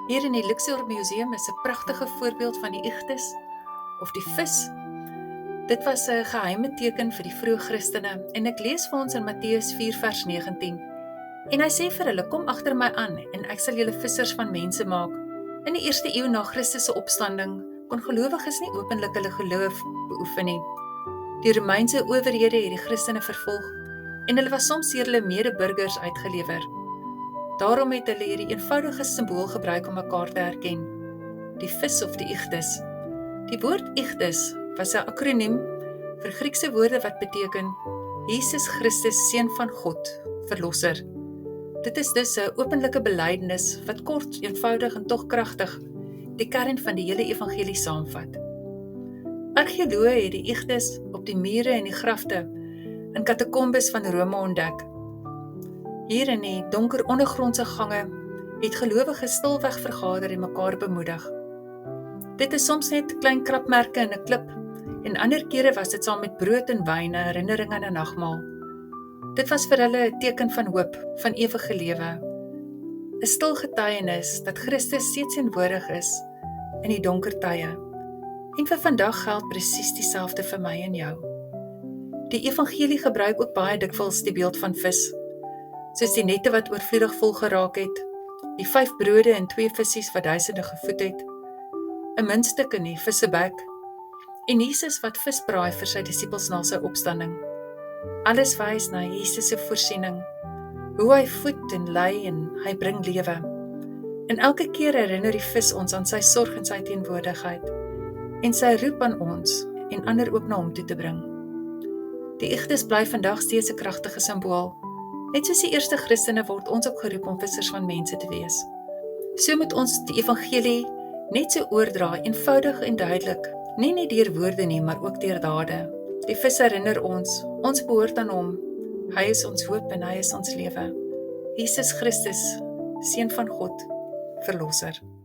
Hier in die Luxor Museum is 'n pragtige voorbeeld van die Ichthys, of die vis. Dit was 'n geheime teken vir die vroeë Christene, en ek lees vir ons in Matteus 4 vers 19. En hy sê vir hulle, kom agter my aan, en ek sal julle vissers van mense maak. In die eerste eeu na Christus se opstanding, kon gelowiges nie openlik hulle geloof beoefen nie. Die Romeinse owerhede het die Christene vervolg, en hulle was soms deur hulle medeburgers uitgelewer. Daarom het hulle hierdie eenvoudige simbool gebruik om mekaar te herken, die vis of die Ichthys. Die woord Ichthys was 'n akroniem vir Griekse woorde wat beteken Jesus Christus, Seun van God, Verlosser. Dit is dus 'n openlike belydenis wat kort, eenvoudig en tog kragtig die kern van die hele evangelie saamvat. Argeoloë het die Ichthys op die mure en die grafte in katakombes van Rome ontdek. Hier in die donker ondergrondse gange het gelowiges stilweg vergader en mekaar bemoedig. Dit is soms net klein krapmerke in 'n klip, en ander kere was dit saam met brood en wyn, 'n herinnering aan 'n nagmaal. Dit was vir hulle 'n teken van hoop, van ewige lewe, 'n stil getuienis dat Christus steeds teenwoordig is in die donker tye. En vir vandag geld presies dieselfde vir my en jou. Die evangelie gebruik ook baie dikwels die beeld van vis, soos die nette wat oorvloedig vol geraak het, die 5 brode en 2 visse wat duisende gevoed het, 'n muntstuk in die vissebek, en Jesus wat vis braai vir sy disippels na sy opstanding. Alles wys na Jesus se voorsiening, hoe hy voed en lei en hy bring lewe. En elke keer herinner die vis ons aan sy sorg en sy teenwoordigheid, en sy roep aan ons en ander ook na hom toe te bring. Die Ichthys bly vandag steeds 'n kragtige simbool. Net soos die eerste Christene word ons ook geroep om vissers van mense te wees. So moet ons die evangelie net so oordra, eenvoudig en duidelik, nie net deur woorde nie, maar ook deur dade. Die vis herinner ons behoort aan hom. Hy is ons hoop en hy is ons lewe. Jesus Christus, Seun van God, Verlosser.